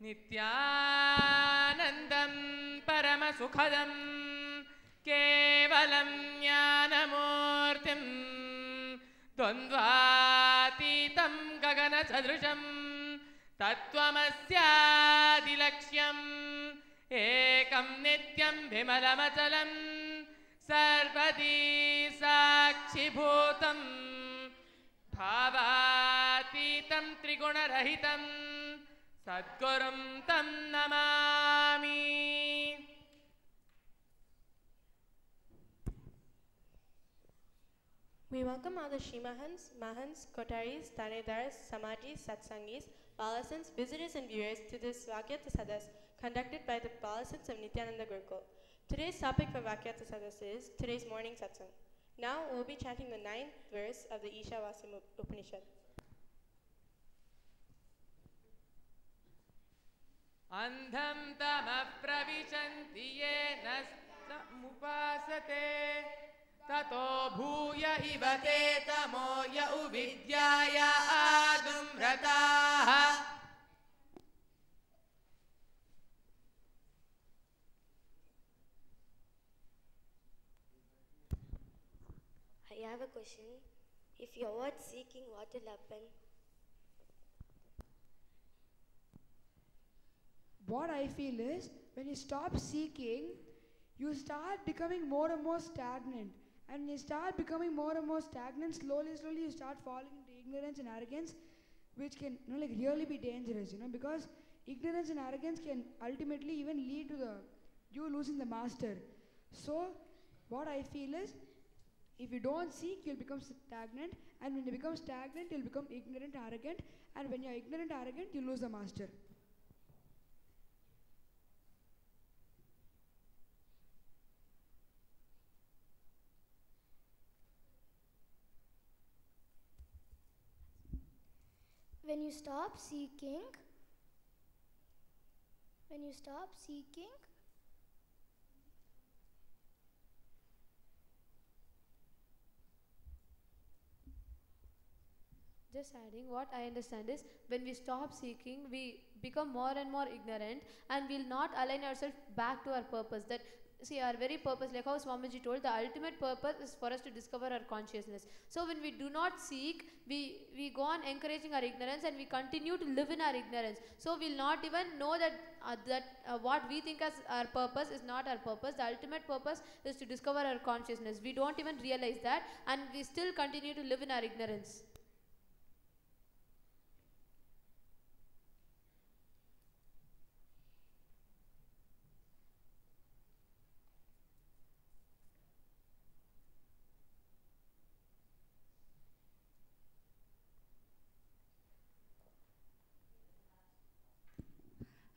Nithyanandam Paramasukhadam Kevalam Jnanamurtim Dvandvatitam Gagana Sadrisham Tattvamasyaadilaksyam Ekam Nityam Vimalamachalam Sarvadi Sakshibhutam Bhavatitam Trigunarahitam Sadgurum Tam Namami. We welcome all the Shrimahans, Mahants, Kotaris, Tanedars, Samajis, Satsangis, Balasanths, visitors and viewers to this Vaakyaartha Sadhas conducted by the Balasanths of Nithyananda Gurukul. Today's topic for Vaakyaartha Sadhas is today's morning satsang. Now we'll be chanting the 9th verse of the Ishavasya Upanishad. Andham tamah pravishanti yena samupasate tato bhuya ivate tamoya uvidyaya adumrataha. I have a question. If you avoid seeking, what will happen? What I feel is, when you stop seeking, you start becoming more and more stagnant. And when you start becoming more and more stagnant, slowly you start falling into ignorance and arrogance, which can really be dangerous, because ignorance and arrogance can ultimately even lead to you losing the master. So, what I feel is, if you don't seek, you'll become stagnant, and when you become stagnant, you'll become ignorant, arrogant, and when you're ignorant, arrogant, you lose the master. When you stop seeking, just adding, what I understand is, when we stop seeking, we become more and more ignorant, and we'll not align ourselves back to our purpose. That, see, our very purpose, like how Swamiji told, the ultimate purpose is for us to discover our consciousness. So when we do not seek, we go on encouraging our ignorance, and we continue to live in our ignorance. So we'll not even know that what we think as our purpose is not our purpose. The ultimate purpose is to discover our consciousness. We don't even realize that, and we still continue to live in our ignorance.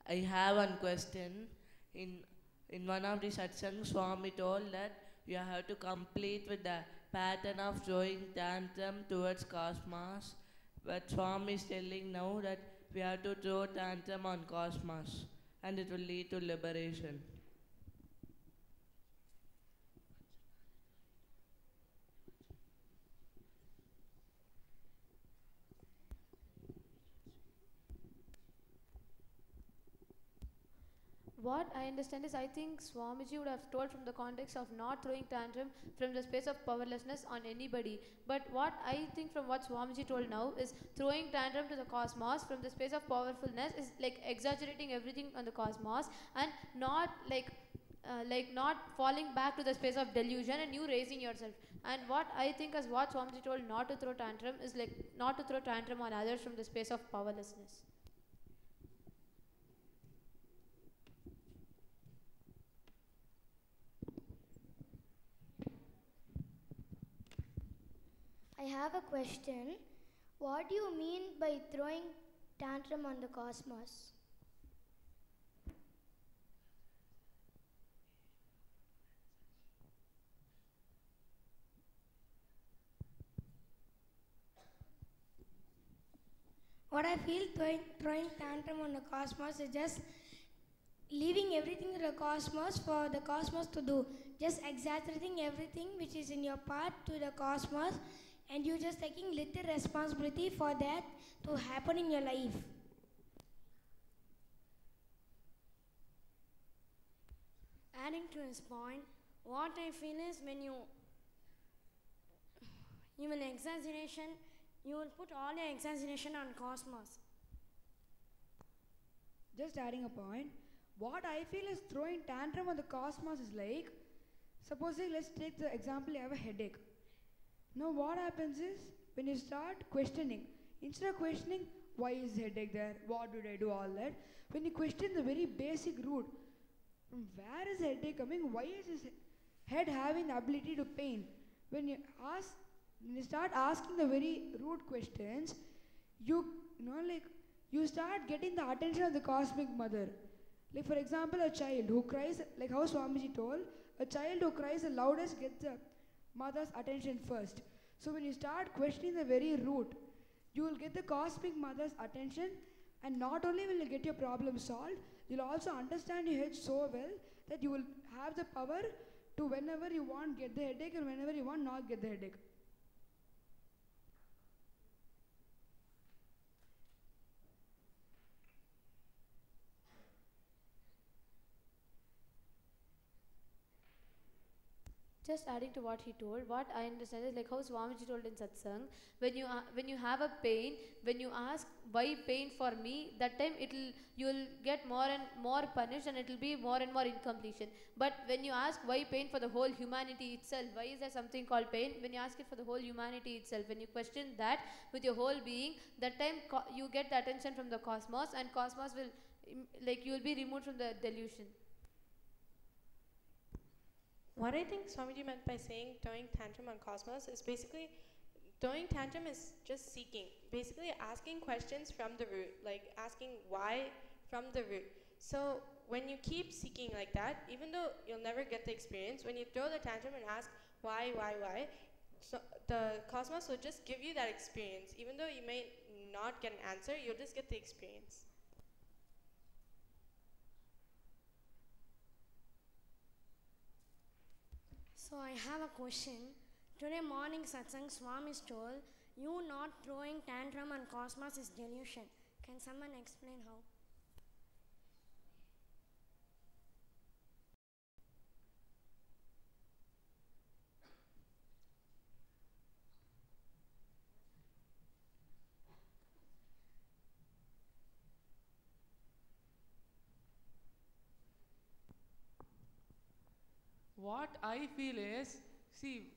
I have one question. In one of the satsangs, Swami told that you have to complete with the pattern of throwing tantrum towards cosmos. But Swami is telling now that we have to throw tantrum on cosmos, and it will lead to liberation. What I understand is, I think Swamiji would have told from the context of not throwing tantrum from the space of powerlessness on anybody. But what I think from what Swamiji told now is, throwing tantrum to the cosmos from the space of powerfulness is like exaggerating everything on the cosmos, and not not falling back to the space of delusion and you raising yourself. And what I think as what Swamiji told, not to throw tantrum, is like not to throw tantrum on others from the space of powerlessness. I have a question. What do you mean by throwing tantrum on the cosmos? What I feel throwing tantrum on the cosmos is just leaving everything to the cosmos for the cosmos to do. Just exaggerating everything which is in your part to the cosmos, and you just taking little responsibility for that to happen in your life. adding to his point, what I feel is when you will exaggeration, you will put all your exaggeration on cosmos. Just adding a point, what I feel is throwing tantrum on the cosmos is like, supposing let's take the example, you have a headache. Now what happens is, when you start questioning, instead of questioning, why is headache there, what did I do, all that, when you question the very basic root, from where is headache coming, why is his head having the ability to pain, when you start asking the very root questions, you start getting the attention of the cosmic mother. Like for example, a child who cries, like how Swamiji told, a child who cries the loudest gets the mother's attention first. So when you start questioning the very root, you will get the cosmic mother's attention, and not only will you get your problem solved, you'll also understand your head so well that you will have the power to whenever you want get the headache and whenever you want not get the headache. Just adding to what he told, what I understand is like how Swamiji told in satsang, when you have a pain, when you ask why pain for me, that time you'll get more and more punished and it will be more and more incompletion. But when you ask why pain for the whole humanity itself, why is there something called pain? When you ask it for the whole humanity itself, when you question that with your whole being, that time you get the attention from the cosmos, and cosmos will you will be removed from the delusion. What I think Swamiji meant by saying throwing tantrum on cosmos is basically, throwing tantrum is just seeking, basically asking questions from the root, like asking why from the root. So when you keep seeking like that, even though you'll never get the experience, when you throw the tantrum and ask why, so the cosmos will just give you that experience. Even though you may not get an answer, you'll just get the experience. So I have a question. Today morning satsang Swami told, you not throwing tantrum on cosmos is delusion. Can someone explain how? What I feel is, see,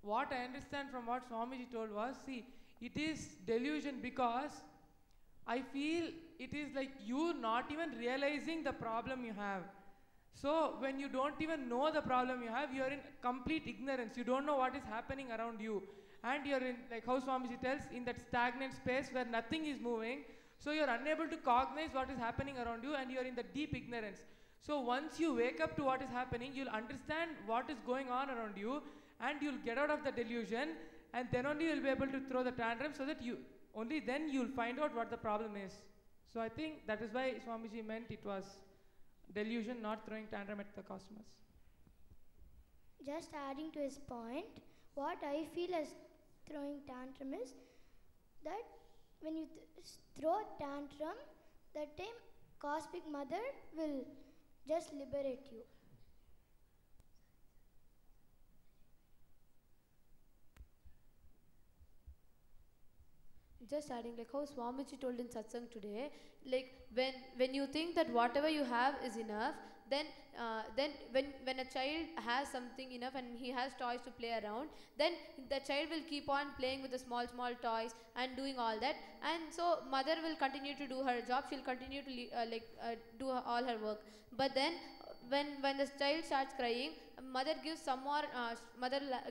what I understand from what Swamiji told was, see, it is delusion because I feel it is like you not even realizing the problem you have. So when you don't even know the problem you have, you are in complete ignorance. You don't know what is happening around you. And you are in, like how Swamiji tells, in that stagnant space where nothing is moving. So you are unable to cognize what is happening around you, and you are in the deep ignorance. So once you wake up to what is happening, you'll understand what is going on around you, and you'll get out of the delusion, and then only you'll be able to throw the tantrum, so that only then you'll find out what the problem is. So I think that is why Swamiji meant it was delusion, not throwing tantrum at the cosmos. Just adding to his point, what I feel as throwing tantrum is that when you throw tantrum, that time Cosmic Mother will just liberate you. Just adding, like how Swamiji told in satsang today, like when you think that whatever you have is enough, then when a child has something enough and he has toys to play around, then the child will keep on playing with the small toys and doing all that, and so mother will continue to do her job. She'll continue to do all her work. But then when the child starts crying, mother gives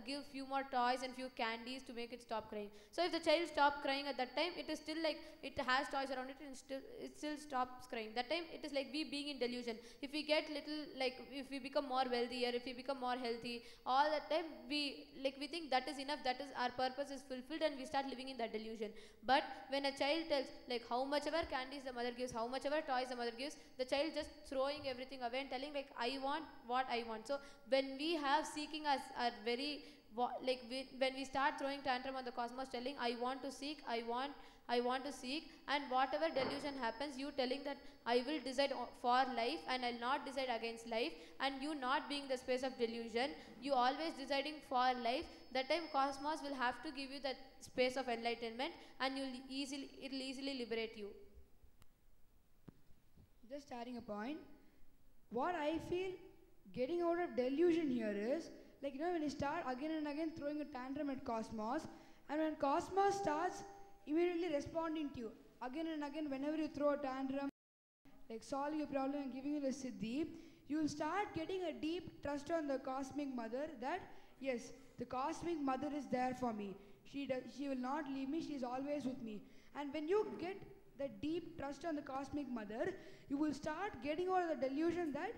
give few more toys and few candies to make it stop crying. So if the child stops crying at that time, it is still like it has toys around it, and it still stops crying. That time it is like we being in delusion. If we get little, like if we become more wealthier, if we become more healthy, all that time we think that is enough, that is our purpose is fulfilled, and we start living in that delusion. But when a child tells like how much ever candies the mother gives, how much ever toys the mother gives, the child just throwing everything away and telling like I want what I want. So when we have seeking as our very when we start throwing tantrum on the cosmos, telling I want to seek, I want to seek, and whatever delusion happens, you telling that I will decide for life and I'll not decide against life, and you not being the space of delusion, you always deciding for life, that time cosmos will have to give you that space of enlightenment, and it'll easily liberate you. Just adding a point, what I feel getting out of delusion here is, like, when you start again and again throwing a tantrum at cosmos, and when cosmos starts immediately responding to you again and again, whenever you throw a tantrum, like solving a problem and giving you the siddhi, you will start getting a deep trust on the cosmic mother that yes, the cosmic mother is there for me. She will not leave me. She is always with me. And when you get the deep trust on the cosmic mother, you will start getting over the delusion that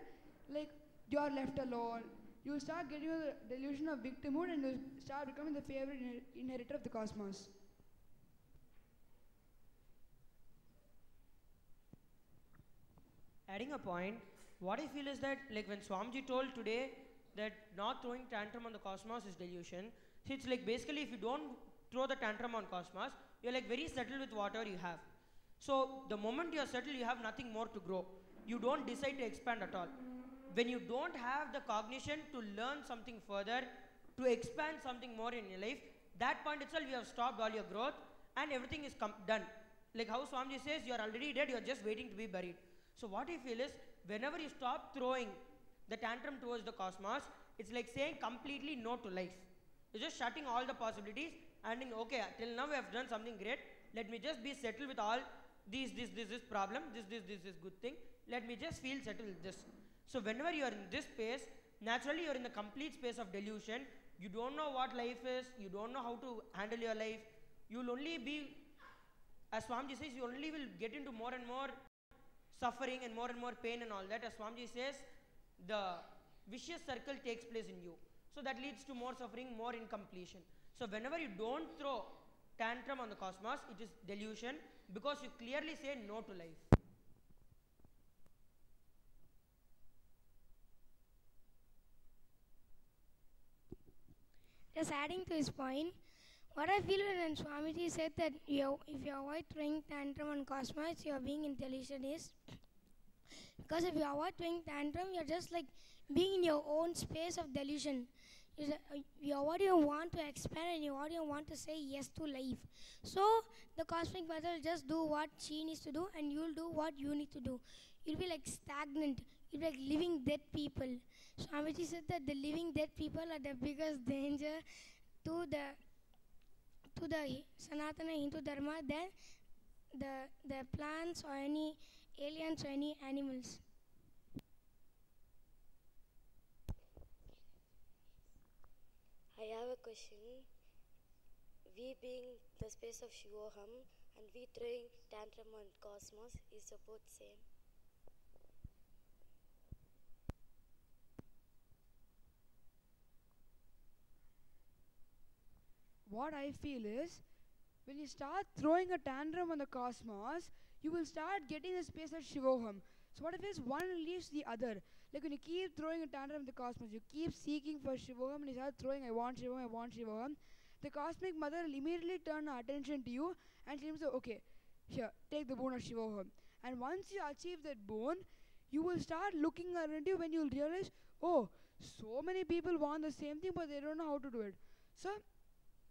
like you are left alone. You will start getting over the delusion of victimhood, and you will start becoming the favorite inheritor of the cosmos. Adding a point, what I feel is that like when Swamiji told today that not throwing tantrum on the cosmos is delusion, see, it's like basically if you don't throw the tantrum on cosmos, you're like very settled with whatever you have. So the moment you're settled, you have nothing more to grow. You don't decide to expand at all. When you don't have the cognition to learn something further, to expand something more in your life, that point itself you have stopped all your growth and everything is done. Like how Swamiji says, you're already dead, you're just waiting to be buried. So what I feel is, whenever you stop throwing the tantrum towards the cosmos, it's like saying completely no to life. You're just shutting all the possibilities and thinking, okay, till now we have done something great, let me just be settled with all this problem, this good thing, let me just feel settled with this. So whenever you are in this space, naturally you are in the complete space of delusion. You don't know what life is, you don't know how to handle your life. You will only be, as Swamiji says, you only will get into more and more suffering and more pain and all that. As Swamiji says, the vicious circle takes place in you. So that leads to more suffering, more incompletion. So whenever you don't throw tantrum on the cosmos, it is delusion, because you clearly say no to life. Just adding to his point, what I feel when Swamiji said that if you avoid throwing tantrum on cosmos, you are being in delusion is because if you avoid throwing tantrum, you're just like being in your own space of delusion. You already want to expand and you already want to say yes to life. So the cosmic mother will just do what she needs to do and you'll do what you need to do. You'll be like stagnant. You'll be like living dead people. Swamiji said that the living dead people are the biggest danger to the Sanatana Hindu Dharma than the plants or any aliens or any animals. I have a question. We being the space of Shivoham and we throwing tantrum on cosmos is both same. What I feel is, when you start throwing a tantrum on the cosmos, you will start getting the space of Shivoham. So what if it's one leaves the other? Like when you keep throwing a tantrum in the cosmos, you keep seeking for Shivoham and you start throwing, I want Shivoham. The cosmic mother will immediately turn her attention to you and she'll say, okay, here, take the boon of Shivoham. And once you achieve that boon, you will start looking around you when you'll realize, oh, so many people want the same thing but they don't know how to do it. So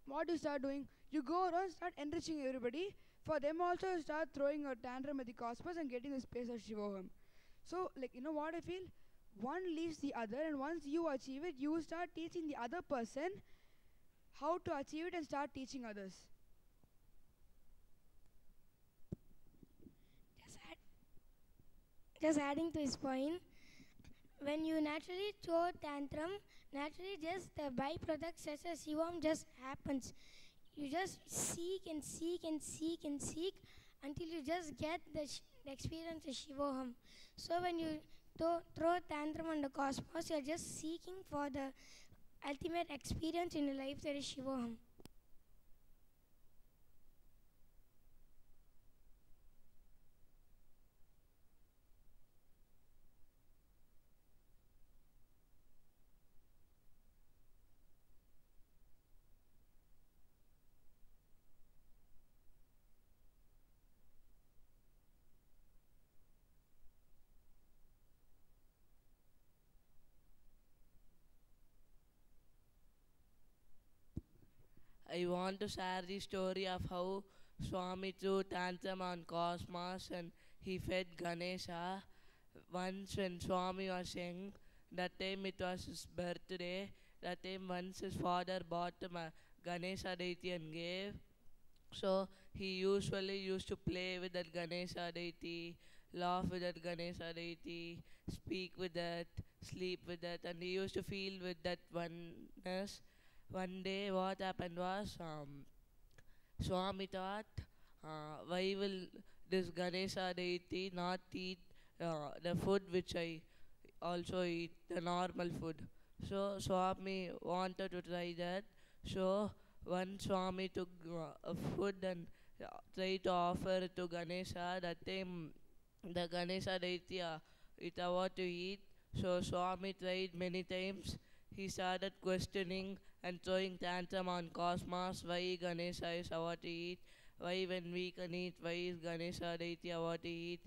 what you start doing? You go around, start enriching everybody. For them also, start throwing a tantrum at the cosmos and getting the space of Shivoham. So, like, you know what I feel? One leaves the other, and once you achieve it, you start teaching the other person how to achieve it and start teaching others. Just adding to his point, when you naturally throw tantrum, naturally just the byproduct such as Shivam just happens. You just seek and seek and seek and seek until you just get the experience of Shivoham. So when you throw tantrum on the cosmos, you're just seeking for the ultimate experience in your life, that is Shivoham. I want to share the story of how Swami threw tantrum on Cosmos and he fed Ganesha. Once when Swami was young, that time it was his birthday, that time once his father bought him a Ganesha deity and gave. So he usually used to play with that Ganesha deity, laugh with that Ganesha deity, speak with that, sleep with that, and he used to feel with that oneness. One day, what happened was, Swami thought, why will this Ganesha deity not eat the food which I also eat, the normal food? So Swami wanted to try that. So one Swami took a food and tried to offer it to Ganesha. That time the Ganesha deity it what to eat. So Swami tried many times. He started questioning and throwing tantrum on Cosmos. Why Ganesha is what to eat? Why when we can eat? Why is Ganesha deity what to eat?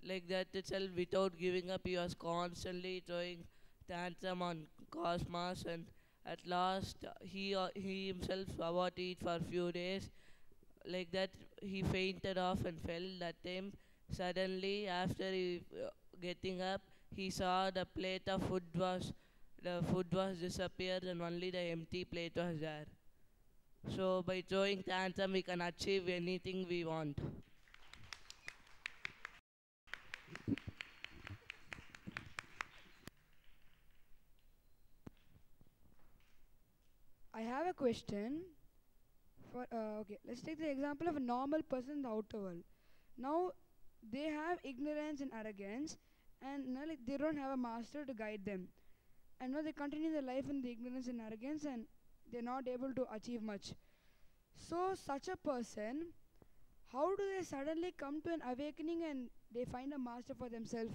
Like that itself, without giving up, he was constantly throwing tantrum on Cosmos, and at last he himself what to eat for a few days. Like that, he fainted off and fell. That time, suddenly after he getting up, he saw the food was disappeared and only the empty plate was there. So by throwing tantrum, we can achieve anything we want. I have a question. Okay, let's take the example of a normal person in the outer world. Now, they have ignorance and arrogance, and like they don't have a master to guide them. And now they continue their life in the ignorance and arrogance, and they're not able to achieve much. So, such a person, how do they suddenly come to an awakening and they find a master for themselves?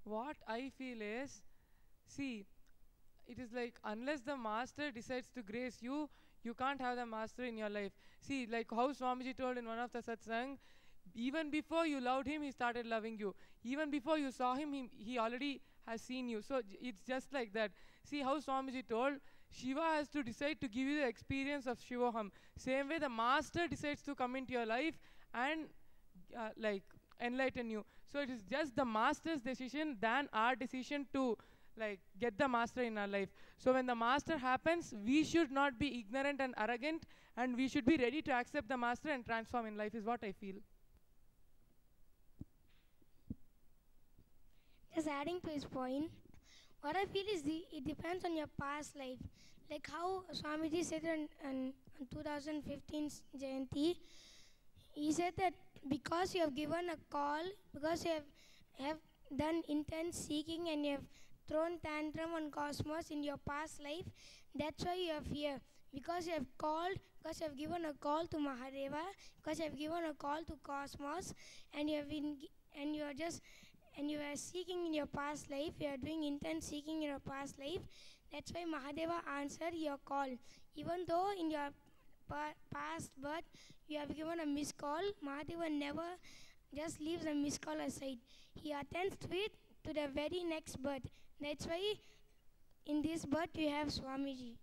What I feel is, see, it is like unless the master decides to grace you, you can't have the master in your life. See, like how Swamiji told in one of the satsang, even before you loved him, he started loving you. Even before you saw him, he already has seen you. So it's just like that. See how Swamiji told, Shiva has to decide to give you the experience of Shivoham. Same way the master decides to come into your life and like enlighten you. So it is just the master's decision than our decision to like get the master in our life. So when the master happens, we should not be ignorant and arrogant, and we should be ready to accept the master and transform in life, is what I feel. Just adding to his point, what I feel is it depends on your past life. Like how Swamiji said on 2015 Jayanti, he said that because you have given a call, because you have done intense seeking and you have thrown tantrum on Cosmos in your past life, that's why you are here. Because you have called, because you have given a call to Mahadeva, because you have given a call to Cosmos, and you have been, and you are just, and you are seeking in your past life, you are doing intense seeking in your past life. That's why Mahadeva answered your call. Even though in your past birth you have given a missed call, Mahadeva never just leaves a missed call aside. He attends to it to the very next birth. That's why in this birth you have Swamiji.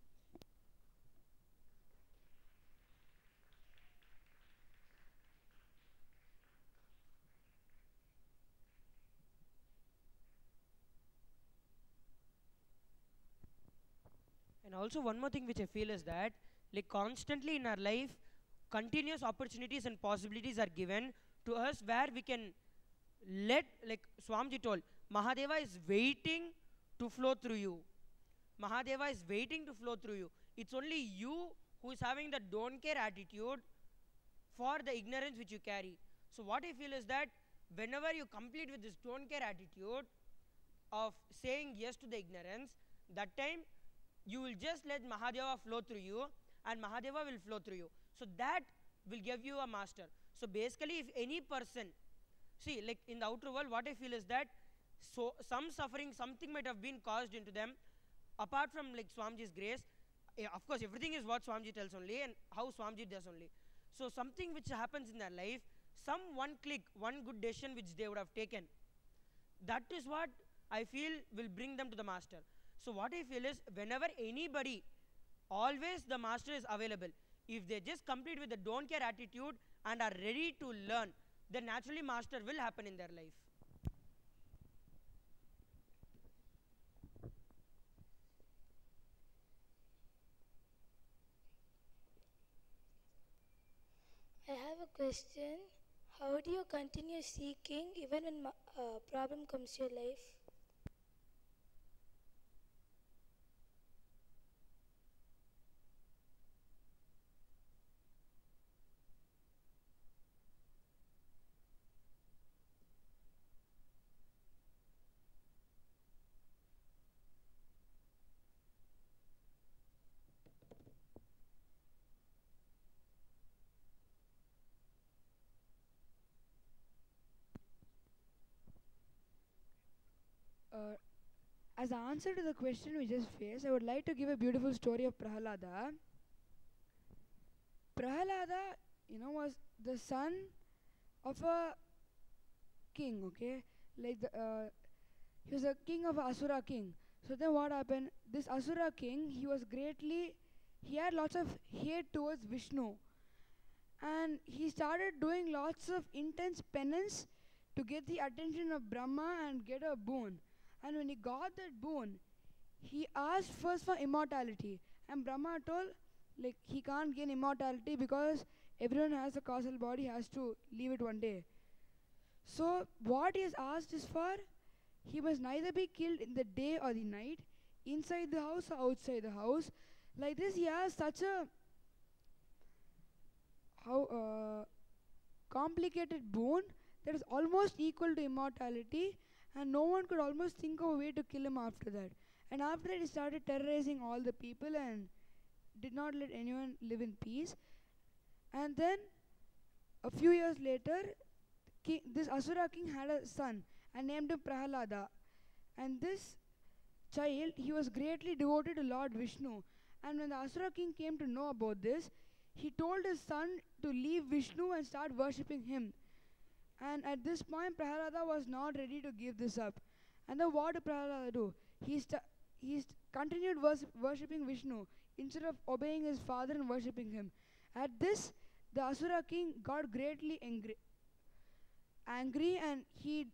And also one more thing which I feel is that like constantly in our life, continuous opportunities and possibilities are given to us where we can let, like Swamiji told, Mahadeva is waiting to flow through you. Mahadeva is waiting to flow through you. It's only you who is having the don't care attitude for the ignorance which you carry. So what I feel is that whenever you complete with this don't care attitude of saying yes to the ignorance, that time you will just let Mahadeva flow through you and Mahadeva will flow through you. So that will give you a master. So basically if any person See, like in the outer world, what I feel is that so some suffering, something might have been caused into them, apart from like Swamiji's grace. Of course, everything is what Swamiji tells only and how Swamiji does only. So something which happens in their life, some one click, one good decision which they would have taken, that is what I feel will bring them to the master. So what I feel is, whenever anybody, always the master is available. If they just complete with the don't care attitude and are ready to learn, then naturally master will happen in their life. I have a question. How do you continue seeking even when a problem comes to your life? As an answer to the question we just faced, I would like to give a beautiful story of Prahalada. Prahalada, was the son of a king, okay? Like he was a king of Asura king. So then what happened? This Asura king, he had lots of hate towards Vishnu. And he started doing lots of intense penance to get the attention of Brahma and get a boon. And when he got that boon, he asked first for immortality. And Brahma told, like, he can't gain immortality because everyone has a causal body, has to leave it one day. So what he has asked is for, he must neither be killed in the day or the night, inside the house or outside the house. Like this, he has such a complicated boon that is almost equal to immortality, and no one could almost think of a way to kill him after that. And after that, he started terrorizing all the people and did not let anyone live in peace. And then a few years later, this Asura king had a son and named him Prahalada. And this child, he was greatly devoted to Lord Vishnu. And when the Asura king came to know about this, he told his son to leave Vishnu and start worshipping him. And at this point, Prahalada was not ready to give this up. And then what did Prahalada do? He continued worshipping Vishnu instead of obeying his father and worshipping him. At this, the Asura king got greatly angry and he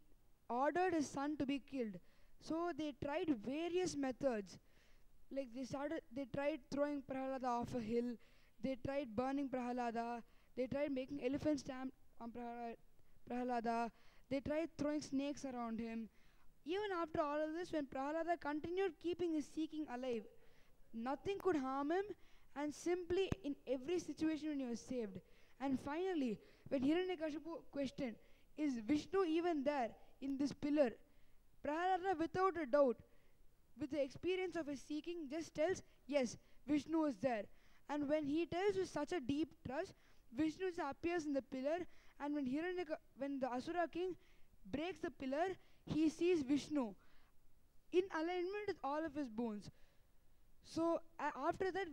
ordered his son to be killed. So they tried various methods. Like they tried throwing Prahalada off a hill. They tried burning Prahalada. They tried making elephant stamp on Prahalada. They tried throwing snakes around him. Even after all of this, when Prahalada continued keeping his seeking alive, nothing could harm him, and simply in every situation when he was saved. And finally, when Hiranyakashipu questioned, is Vishnu even there in this pillar? Prahalada, without a doubt, with the experience of his seeking, just tells, yes, Vishnu is there. And when he tells with such a deep trust, Vishnu appears in the pillar, and when the Asura king breaks the pillar, he sees Vishnu in alignment with all of his boons. So after that,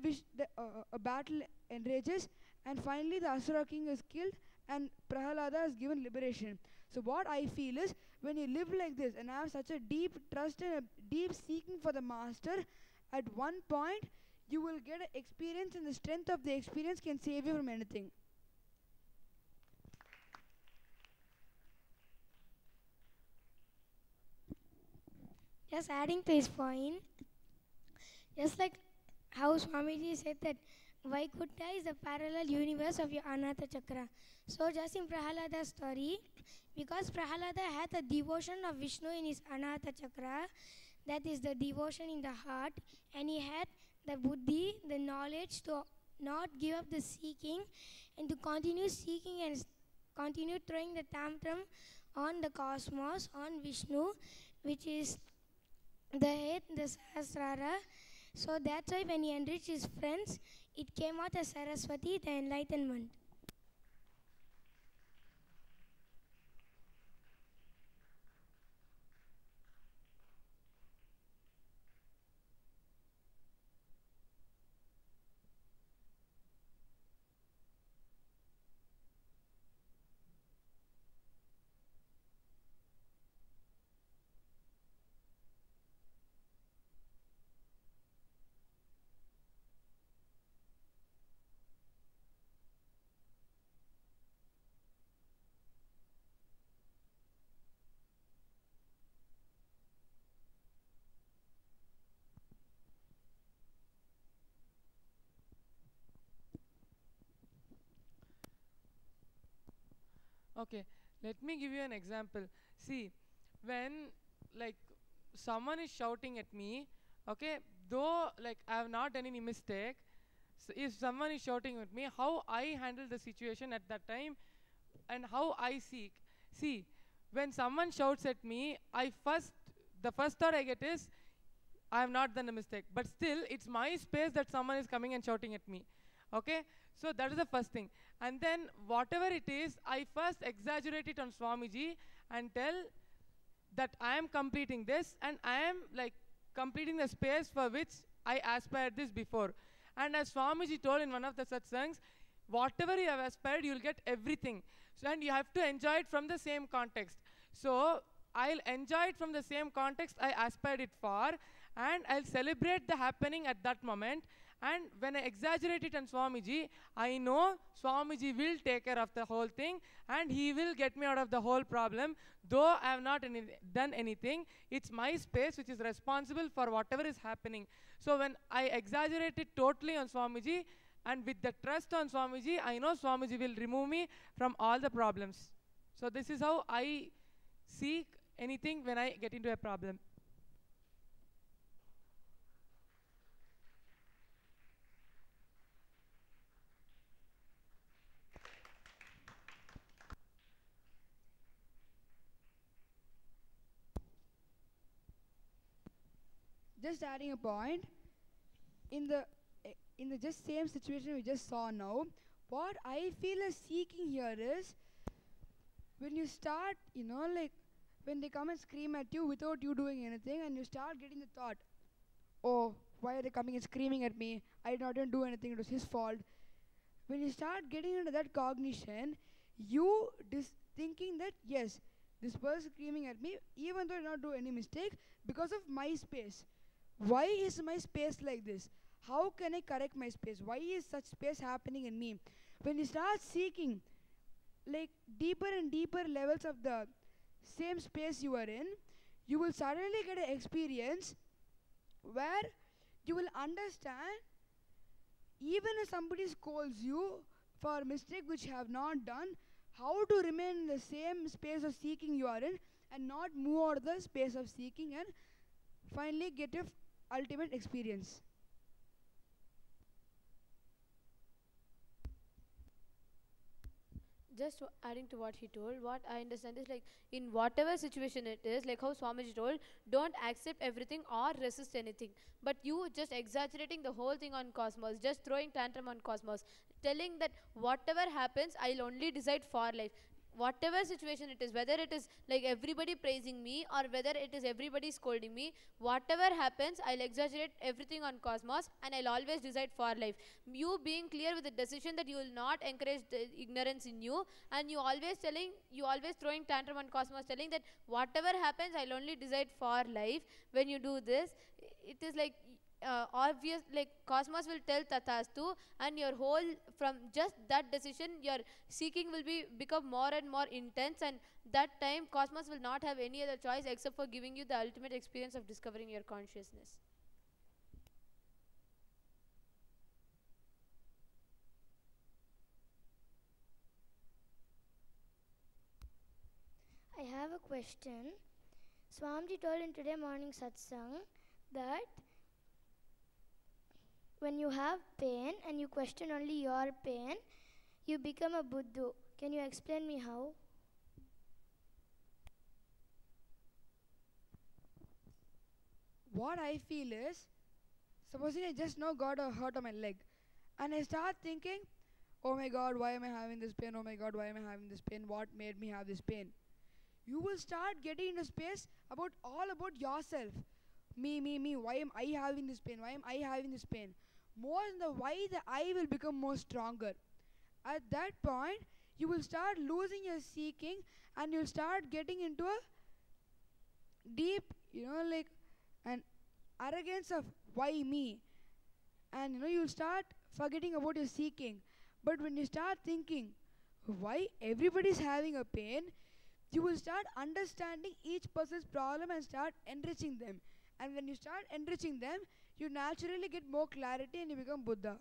a battle enrages, and finally the Asura king is killed, and Prahalada is given liberation. So what I feel is, when you live like this and have such a deep trust and a deep seeking for the master, at one point you will get an experience, and the strength of the experience can save you from anything. Just adding to his point, just like how Swamiji said that Vaikuntha is the parallel universe of your Anatha Chakra. So just in Prahalada's story, because Prahalada had the devotion of Vishnu in his Anatha Chakra, that is the devotion in the heart, and he had the buddhi, the knowledge to not give up the seeking and to continue seeking and continue throwing the tantrum on the cosmos, on Vishnu, which is the head, the Sahasrara. So that's why when he enriched his friends, it came out as Saraswati, the enlightenment. Okay, let me give you an example. See, when like someone is shouting at me, okay, though like I have not done any mistake, if someone is shouting at me, how I handle the situation at that time and how I seek. See, when someone shouts at me, the first thought I get is, I have not done a mistake. But still, it's my space that someone is coming and shouting at me. Okay? So that is the first thing. And then whatever it is, I first exaggerate it on Swamiji and tell that I am completing this and I am like completing the space for which I aspired this before. And as Swamiji told in one of the satsangs, whatever you have aspired, you will get everything. So, and you have to enjoy it from the same context. So I'll enjoy it from the same context I aspired it for, and I'll celebrate the happening at that moment. And when I exaggerate it on Swamiji, I know Swamiji will take care of the whole thing and he will get me out of the whole problem. Though I have not done anything, it's my space which is responsible for whatever is happening. So when I exaggerate it totally on Swamiji and with the trust on Swamiji, I know Swamiji will remove me from all the problems. So this is how I seek anything when I get into a problem. Just adding a point, in the just same situation we just saw now, what I feel is seeking here is when you start, like when they come and scream at you without you doing anything, and you start getting the thought, oh, why are they coming and screaming at me? I did not even do anything, it was his fault. When you start getting into that cognition, you thinking that yes, this person screaming at me, even though I did not do any mistake, because of my space. Why is my space like this? How can I correct my space? Why is such space happening in me? When you start seeking like deeper and deeper levels of the same space you are in, you will suddenly get an experience where you will understand, even if somebody scolds you for a mistake which you have not done, how to remain in the same space of seeking you are in and not move out of the space of seeking and finally get your ultimate experience. Just adding to what he told, what I understand is like in whatever situation it is, like how Swamiji told, don't accept everything or resist anything. But you just exaggerating the whole thing on Cosmos, just throwing tantrum on Cosmos, telling that whatever happens, I'll only decide for life. Whatever situation it is, whether it is like everybody praising me or whether it is everybody scolding me, whatever happens, I'll exaggerate everything on Cosmos and I'll always decide for life. You being clear with the decision that you will not encourage the ignorance in you, and you always throwing tantrum on Cosmos, telling that whatever happens, I'll only decide for life. When you do this, it is like obvious, like Cosmos will tell Tathastu, and your whole, from just that decision, your seeking will become more and more intense, and that time Cosmos will not have any other choice except for giving you the ultimate experience of discovering your consciousness. I have a question. Swamiji told in today morning satsang that when you have pain and you question only your pain, you become a Buddha. Can you explain me how? What I feel is, supposing I just now got a hurt on my leg, and I start thinking, oh my god, why am I having this pain? Oh my god, why am I having this pain? What made me have this pain? You will start getting into space all about yourself. Me, why am I having this pain? Why am I having this pain? More than the why, the I will become more stronger. At that point, you will start losing your seeking and you'll start getting into a deep, like an arrogance of why me. And you'll start forgetting about your seeking. But when you start thinking why everybody's having a pain, you will start understanding each person's problem and start enriching them. And when you start enriching them, you naturally get more clarity and you become Buddha.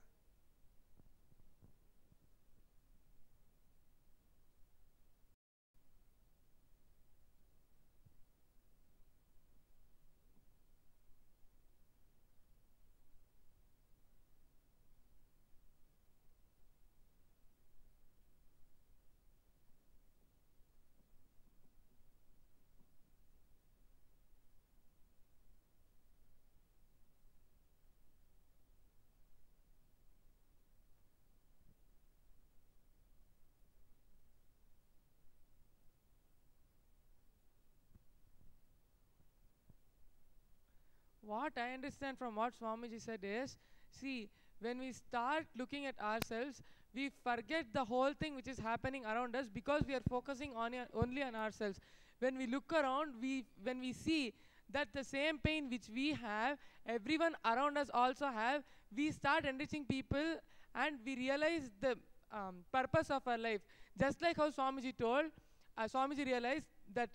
what I understand from what Swamiji said is, see, when we start looking at ourselves, we forget the whole thing which is happening around us because we are focusing on only on ourselves. When we look around, when we see that the same pain which we have, everyone around us also have, we start enriching people and we realize the purpose of our life. Just like how Swamiji told, Swamiji realized that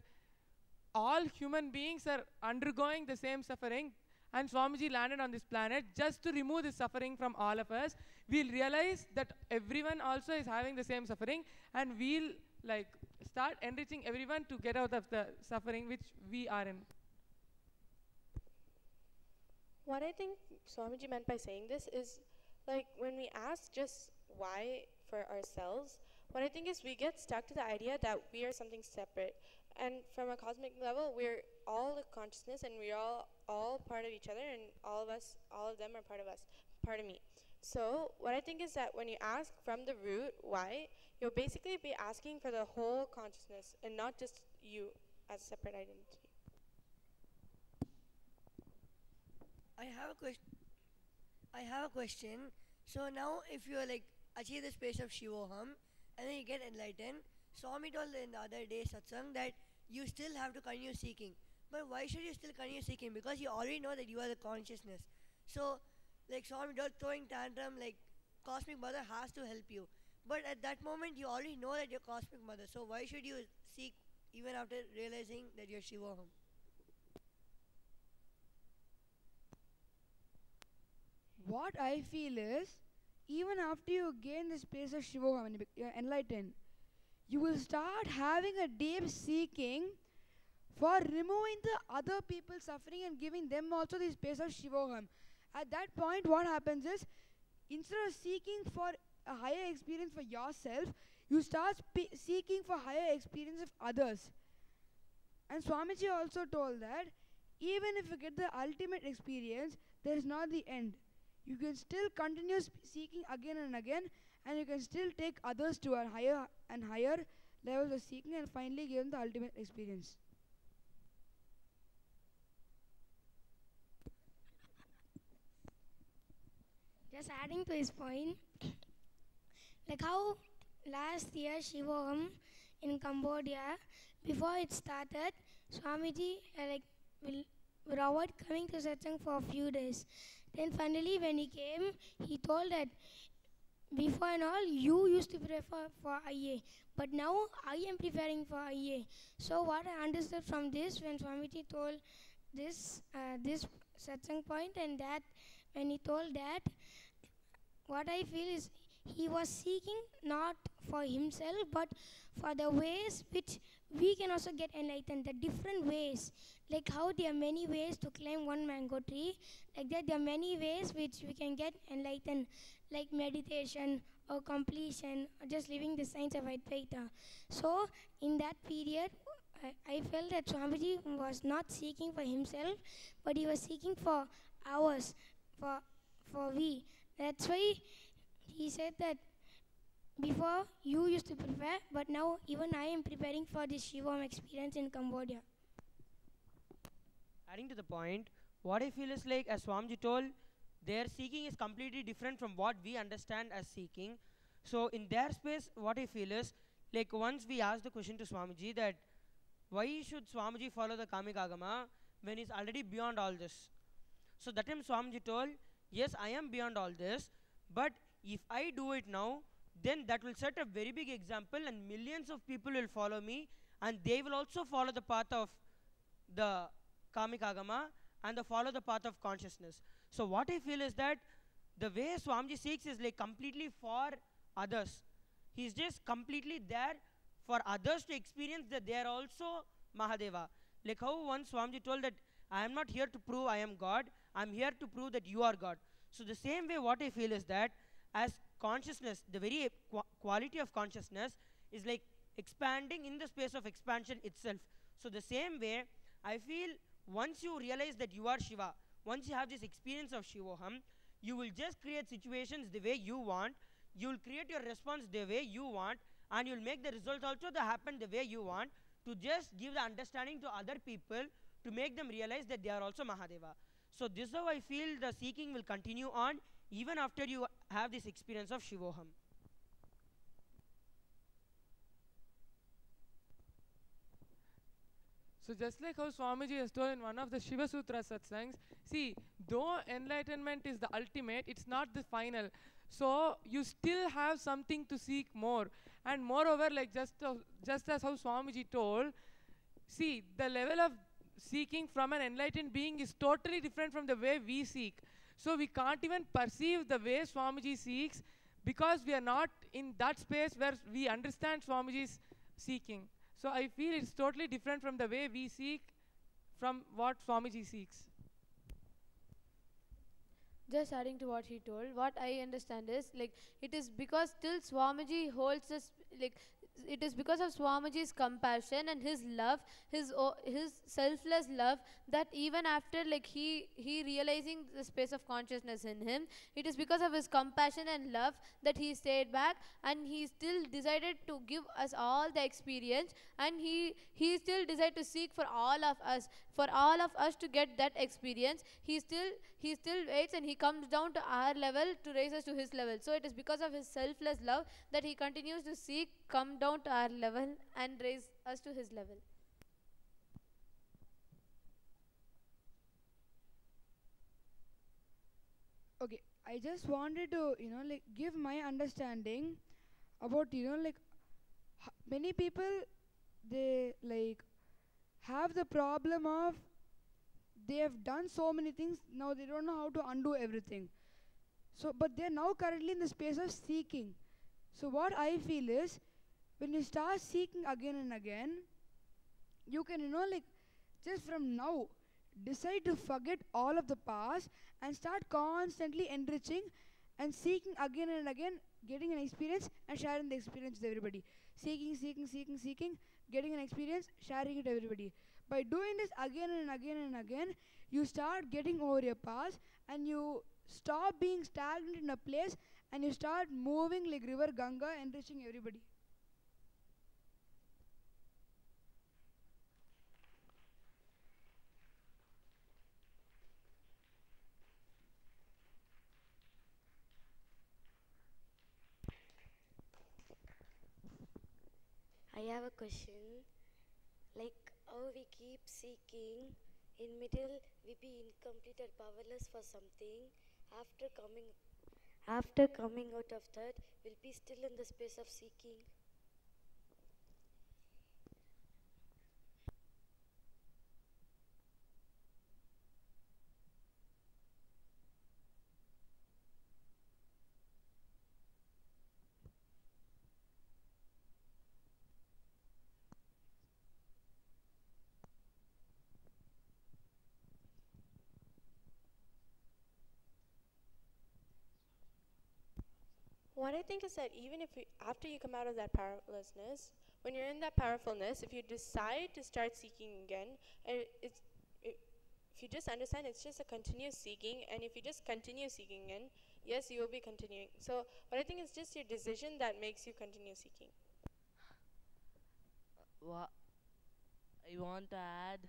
all human beings are undergoing the same suffering, and Swamiji landed on this planet just to remove this suffering from all of us. We'll realize that everyone also is having the same suffering, and we'll like start enriching everyone to get out of the suffering which we are in. What I think Swamiji meant by saying this is, like, when we ask just why for ourselves, what I think is we get stuck to the idea that we are something separate. And from a cosmic level, we're all a consciousness, and we're all part of each other, and all of them are part of us, part of me. So what I think is that when you ask from the root why, you'll basically be asking for the whole consciousness and not just you as a separate identity. I have a question. So now if you like achieve the space of Shivoham and then you get enlightened, Swami told in the other day satsang that you still have to continue seeking. But why should you still continue seeking? Because you already know that you are the consciousness. So like Swami told, throwing tantrum, like cosmic mother has to help you. But at that moment you already know that you're cosmic mother. So why should you seek even after realizing that you're Shivoham? What I feel is, even after you gain the space of Shivoham and you're enlightened, you will start having a deep seeking for removing the other people's suffering and giving them also the space of Shivoham. At that point, what happens is, instead of seeking for a higher experience for yourself, you start seeking for higher experience of others. And Swamiji also told that even if you get the ultimate experience, there is not the end. You can still continue seeking again and again, and you can still take others to a higher and higher levels of seeking and finally give them the ultimate experience. Just adding to his point, like how last year Shivoham in Cambodia, before it started, Swamiji will avoid coming to satsang for a few days. Then finally when he came, he told that before and all, you used to prefer for IA, but now I am preparing for IA. So what I understood from this, when Swamiji told this satsang point, and that when he told that, what I feel is he was seeking not for himself, but for the ways which we can also get enlightened, the different ways. Like how there are many ways to climb one mango tree, like that there are many ways which we can get enlightened, like meditation or completion or just living the science of Advaita. So in that period, I felt that Swamiji was not seeking for himself, but he was seeking for ours, for we. That's why he said that before you used to prepare, but now even I am preparing for this Shivoham experience in Cambodia. Adding to the point, what I feel is like, as Swamiji told, their seeking is completely different from what we understand as seeking. So in their space, what I feel is, like once we asked the question to Swamiji that why should Swamiji follow the Kamika Agama when he's already beyond all this? So that time Swamiji told, yes, I am beyond all this, but if I do it now, then that will set a very big example and millions of people will follow me, and they will also follow the path of the Kamika Agama and follow the path of consciousness. So what I feel is that the way Swamiji seeks is like completely for others. He's just completely there for others to experience that they are also Mahadeva. Like how once Swamiji told that I am not here to prove I am God, I am here to prove that you are God. So the same way what I feel is that as consciousness, the very quality of consciousness is like expanding in the space of expansion itself. So the same way I feel once you realize that you are Shiva, once you have this experience of Shivoham, you will just create situations the way you want, you will create your response the way you want, and you will make the results also that happen the way you want, to just give the understanding to other people to make them realize that they are also Mahadeva. So this is how I feel the seeking will continue on even after you have this experience of Shivoham. So just like how Swamiji has told in one of the Shiva Sutra satsangs, see, though enlightenment is the ultimate, it's not the final. So you still have something to seek more. And moreover, like just as how Swamiji told, see, the level of seeking from an enlightened being is totally different from the way we seek. So we can't even perceive the way Swamiji seeks because we are not in that space where we understand Swamiji's seeking. So I feel it's totally different from the way we seek from what Swamiji seeks. Just adding to what he told, what I understand is like it is because still Swamiji holds us, like it is because of Swamiji's compassion and his love, his selfless love, that even after like he realizing the space of consciousness in him, it is because of his compassion and love that he stayed back and he still decided to give us all the experience, and he still decided to seek for all of us to get that experience. He still waits and he comes down to our level to raise us to his level. So it is because of his selfless love that he continues to seek, come down to our level and raise us to his level. Okay, I just wanted to, like give my understanding about, like many people, they like have the problem of they have done so many things, now they don't know how to undo everything. So, but they're now currently in the space of seeking. So what I feel is, when you start seeking again and again, you can, like just from now, decide to forget all of the past and start constantly enriching and seeking again and again, getting an experience and sharing the experience with everybody. Seeking, getting an experience, sharing it to everybody. By doing this again and again and again, you start getting over your past and you stop being stagnant in a place and you start moving like river Ganga, enriching everybody. I have a question. Like how we keep seeking, in middle we be incomplete or powerless for something. After coming out of that, we'll be still in the space of seeking. What I think is that even if after you come out of that powerlessness, when you're in that powerfulness, if you decide to start seeking again, if you just understand it's just a continuous seeking, and if you just continue seeking again, yes, you will be continuing. So what I think is just your decision that makes you continue seeking. I want to add,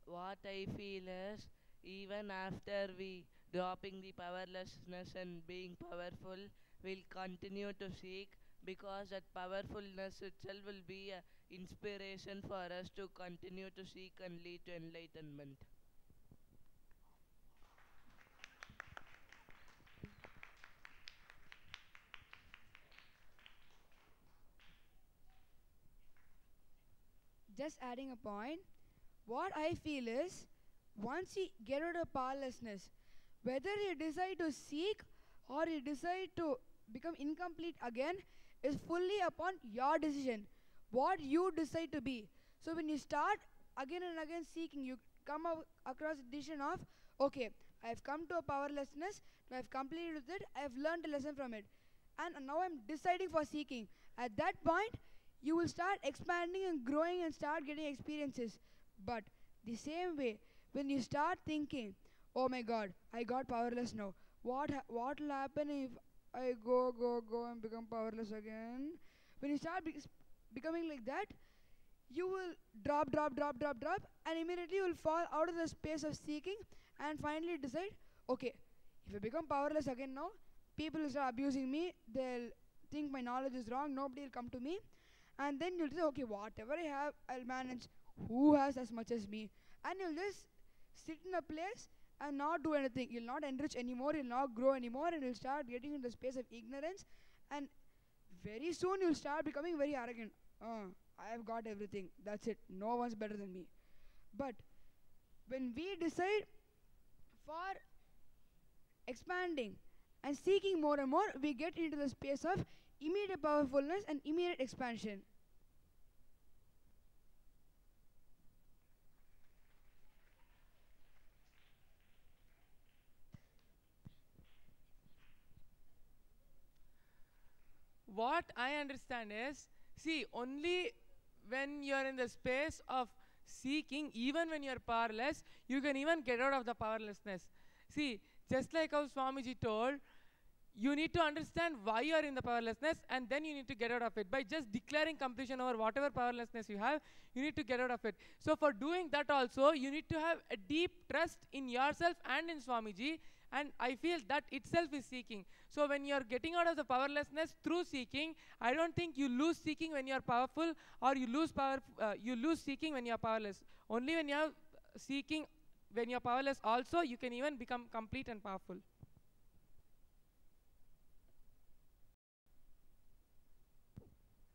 what I feel is, even after we dropping the powerlessness and being powerful, we'll continue to seek, because that powerfulness itself will be an inspiration for us to continue to seek and lead to enlightenment. Just adding a point, what I feel is, once you get out of powerlessness, whether you decide to seek or you decide to become incomplete again is fully upon your decision, what you decide to be. So when you start again and again seeking, you come across a decision of, okay, I have come to a powerlessness, I have completed with it, I have learned a lesson from it, and now I'm deciding for seeking. At that point, you will start expanding and growing and start getting experiences. But the same way, when you start thinking, oh my god, I got powerless now, what will happen if I go and become powerless again? When you start becoming like that, you will drop, and immediately you will fall out of the space of seeking and finally decide, okay, if I become powerless again now, people will start abusing me, they'll think my knowledge is wrong, nobody will come to me, and then you'll say, okay, whatever I have, I'll manage. Who has as much as me? And you'll just sit in a place and not do anything. You'll not enrich anymore, you'll not grow anymore, and you'll start getting into the space of ignorance, and very soon you'll start becoming very arrogant. I have got everything, that's it, no one's better than me. But when we decide for expanding and seeking more and more, we get into the space of immediate powerfulness and immediate expansion. What I understand is, see, only when you are in the space of seeking, even when you are powerless, you can even get out of the powerlessness. See, just like how Swamiji told, you need to understand why you are in the powerlessness, and then you need to get out of it. By just declaring completion over whatever powerlessness you have, you need to get out of it. So for doing that also, you need to have a deep trust in yourself and in Swamiji, and I feel that itself is seeking. So when you are getting out of the powerlessness through seeking, I don't think you lose seeking when you are powerful, or you lose seeking when you are powerless. Only when you are seeking, when you are powerless also, you can even become complete and powerful.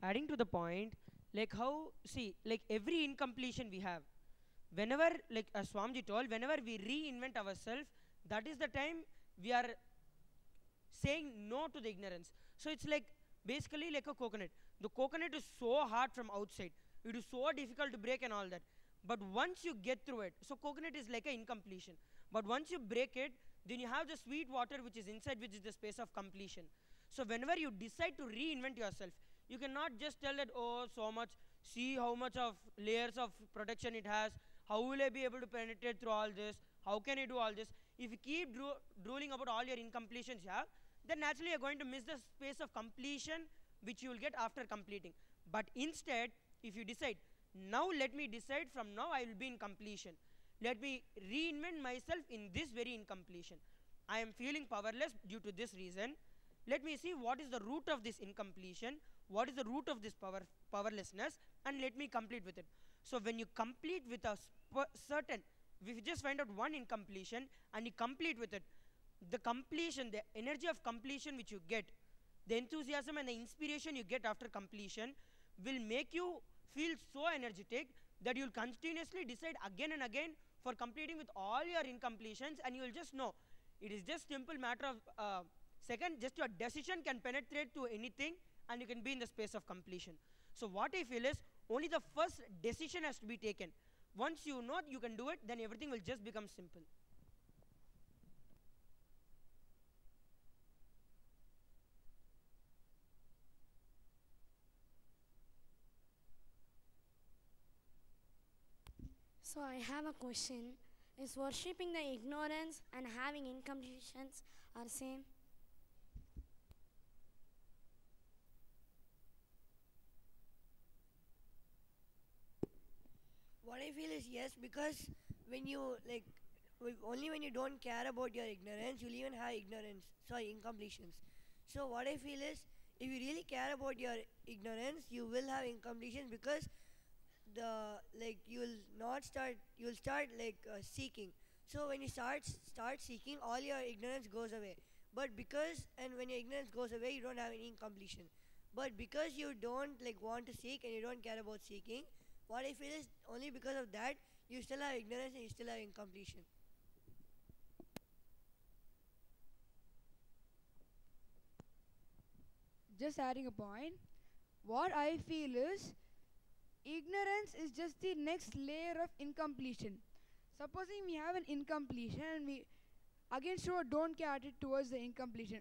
Adding to the point, like how, see, like every incompletion we have, whenever, like as Swamiji told, whenever we reinvent ourselves, that is the time we are saying no to the ignorance. So it's like basically like a coconut. The coconut is so hard from outside, it is so difficult to break and all that. But once you get through it, so coconut is like an incompletion. But once you break it, then you have the sweet water which is inside, which is the space of completion. So whenever you decide to reinvent yourself, you cannot just tell that, oh, so much, see how much of layers of protection it has, how will I be able to penetrate through all this, how can I do all this. If you keep drooling about all your incompletions you have, then naturally you're going to miss the space of completion which you will get after completing. But instead, if you decide, now let me decide, from now I will be in completion. Let me reinvent myself in this very incompletion. I am feeling powerless due to this reason. Let me see what is the root of this incompletion, what is the root of this powerlessness, and let me complete with it. So when you complete with a certain, if you just find out one incompletion and you complete with it, the completion, the energy of completion which you get, the enthusiasm and the inspiration you get after completion will make you feel so energetic that you will continuously decide again and again for completing with all your incompletions, and you will just know it is just simple matter of second, just your decision can penetrate to anything and you can be in the space of completion. So what I feel is, only the first decision has to be taken. Once you know you can do it, then everything will just become simple. So I have a question. Is worshipping the ignorance and having incompletions are same? What I feel is yes, because when you like, only when you don't care about your ignorance, you'll even have incompletions. So what I feel is, if you really care about your ignorance, you will have incompletions, because you'll start seeking. So when you start seeking, all your ignorance goes away. But when your ignorance goes away, you don't have any incompletion. But because you don't want to seek and you don't care about seeking, what I feel is, only because of that, you still have ignorance and you still have incompletion. Just adding a point, what I feel is, ignorance is just the next layer of incompletion. Supposing we have an incompletion and we again show a don't care attitude towards the incompletion.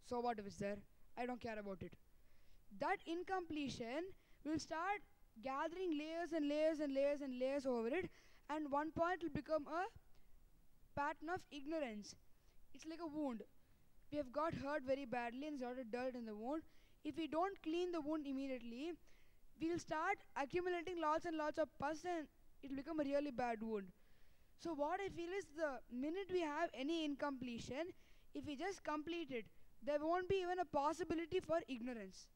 So what if it's there? I don't care about it. That incompletion will start gathering layers and layers and layers and layers over it, and one point will become a pattern of ignorance. It's like a wound. We have got hurt very badly and there's a lot of dirt in the wound. If we don't clean the wound immediately, we'll start accumulating lots and lots of pus and it'll become a really bad wound. So what I feel is the minute we have any incompletion, if we just complete it, there won't be even a possibility for ignorance.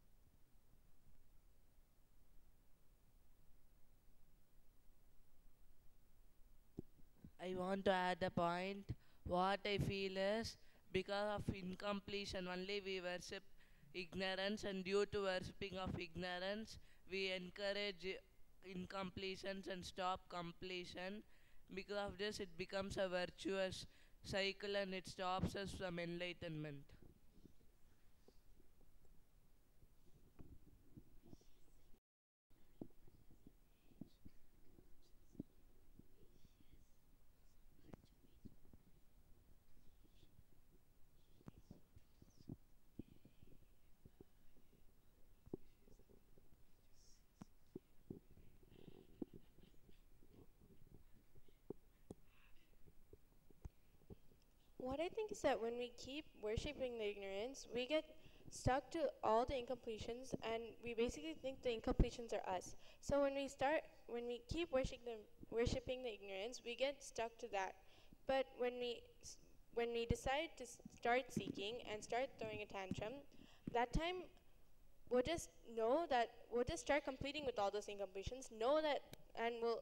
I want to add a point. What I feel is because of incompletion only we worship ignorance, and due to worshipping of ignorance, we encourage incompletions and stop completion. Because of this, it becomes a virtuous cycle and it stops us from enlightenment. What I think is that when we keep worshipping the ignorance, we get stuck to all the incompletions, and we basically think the incompletions are us. So when we keep worshipping the ignorance, we get stuck to that. But when we decide to start seeking and start throwing a tantrum, that time we'll just know that we'll just start completing with all those incompletions, know that, and we'll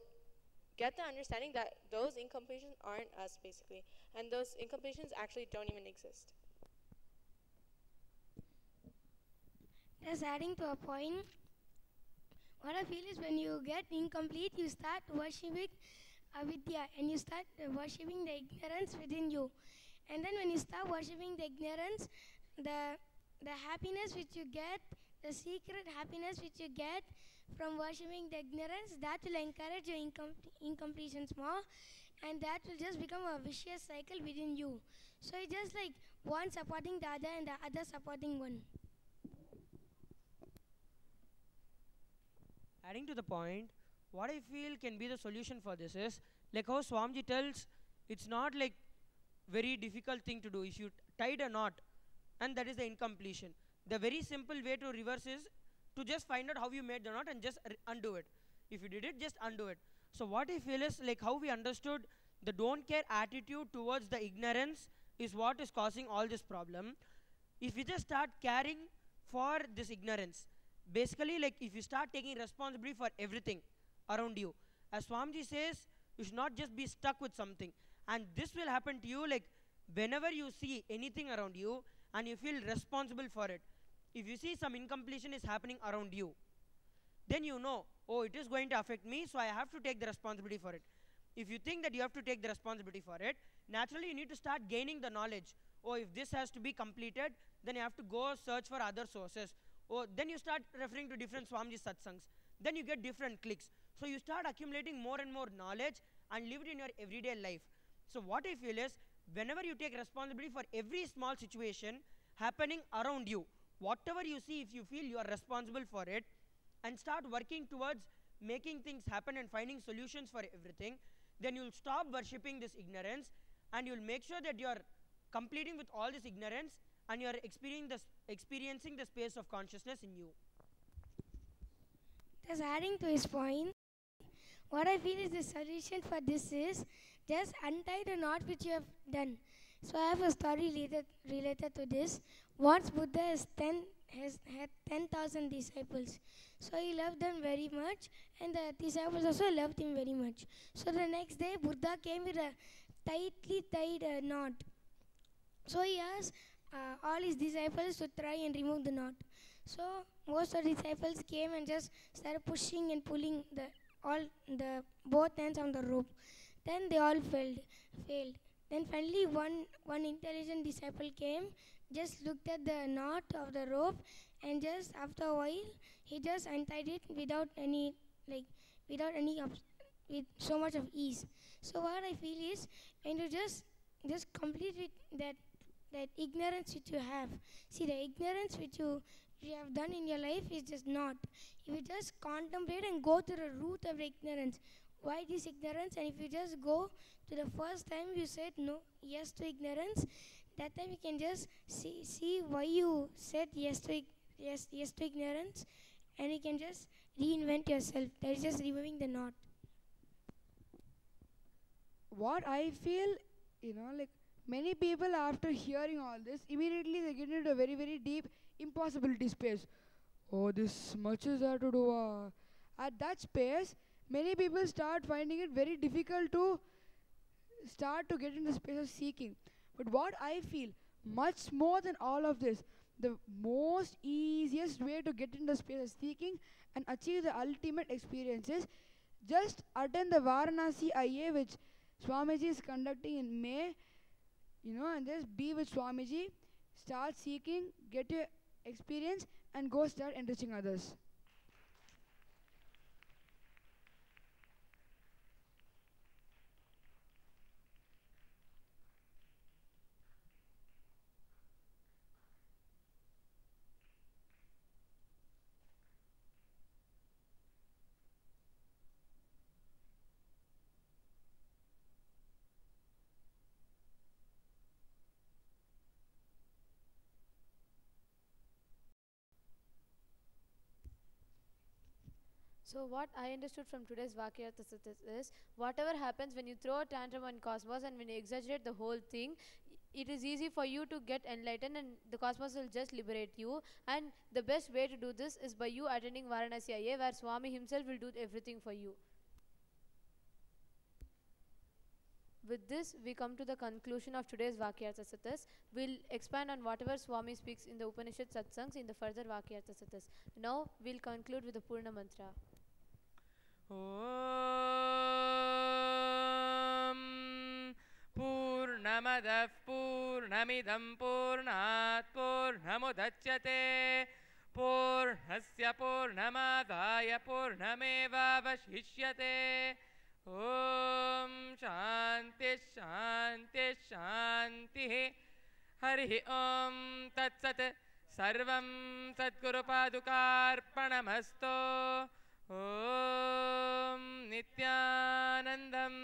get the understanding that those incompletions aren't us, basically, and those incompletions actually don't even exist. Just adding to a point, what I feel is when you get incomplete, you start worshipping avidya, and you start worshipping the ignorance within you. And then when you start worshipping the ignorance, the happiness which you get, the secret happiness which you get from worshipping the ignorance, that will encourage your incompletions more, and that will just become a vicious cycle within you. So it's just like one supporting the other and the other supporting one. Adding to the point, what I feel can be the solution for this is, like how Swamiji tells, it's not like very difficult thing to do. If you tied a knot, and that is the incompletion, the very simple way to reverse is to just find out how you made the knot and just undo it. If you did it, just undo it. So what I feel is, like how we understood the don't care attitude towards the ignorance is what is causing all this problem. If you just start caring for this ignorance, basically, like if you start taking responsibility for everything around you, as Swamiji says, you should not just be stuck with something. And this will happen to you like whenever you see anything around you and you feel responsible for it. If you see some incompletion is happening around you, then you know, oh, it is going to affect me, so I have to take the responsibility for it. If you think that you have to take the responsibility for it, naturally you need to start gaining the knowledge. Oh, if this has to be completed, then you have to go search for other sources. Oh, then you start referring to different Swamiji satsangs. Then you get different clicks. So you start accumulating more and more knowledge and live it in your everyday life. So what I feel is, whenever you take responsibility for every small situation happening around you, whatever you see, if you feel you are responsible for it, and start working towards making things happen and finding solutions for everything, then you'll stop worshipping this ignorance, and you'll make sure that you're completing with all this ignorance, and you're experiencing the space of consciousness in you. Just adding to his point, what I feel is the solution for this is just untie the knot which you have done. So I have a story related to this. Once Buddha has had 10,000 disciples. So he loved them very much, and the disciples also loved him very much. So the next day Buddha came with a tightly tied knot. So he asked all his disciples to try and remove the knot. So most of the disciples came and just started pushing and pulling both ends on the rope. Then they all failed. Then finally one intelligent disciple came, just looked at the knot of the rope, and just after a while he just untied it with so much of ease. So what I feel is, when you just complete with that ignorance which you have. See, the ignorance which you have done in your life is just not. If you just contemplate and go to the root of ignorance, why this ignorance, and if you just go to the first time you said no, yes to ignorance, that time you can just see why you said yes to ignorance, and you can just reinvent yourself. That is just removing the knot. what I feel, like many people after hearing all this, immediately they get into a very, very deep impossibility space. Oh, this much is there to do. At that space, many people start finding it very difficult to start to get in the space of seeking. But what I feel, much more than all of this, the most easiest way to get in the space of seeking and achieve the ultimate experience is just attend the Varanasi IA, which Swamiji is conducting in May, and just be with Swamiji, start seeking, get your experience, and go start enriching others. So what I understood from today's Vaakyaartha is whatever happens when you throw a tantrum on cosmos and when you exaggerate the whole thing, it is easy for you to get enlightened and the cosmos will just liberate you. And the best way to do this is by you attending Varanasi IA, where Swami himself will do everything for you. With this, we come to the conclusion of today's Vaakyaartha Sadhas. We'll expand on whatever Swami speaks in the Upanishad Satsangs in the further Vaakyaartha Sadhas. Now, we'll conclude with the Purna Mantra. Om Purnamadah Purnamidam Purnat Purnamudachyate Purnasya Purnamadaya Purnameva Vashishyate. Om Shanti Shanti Shanti. Hari Om Tat Sat. Sarvam Sadguru Padukarpanamasto. Om Nithyanandam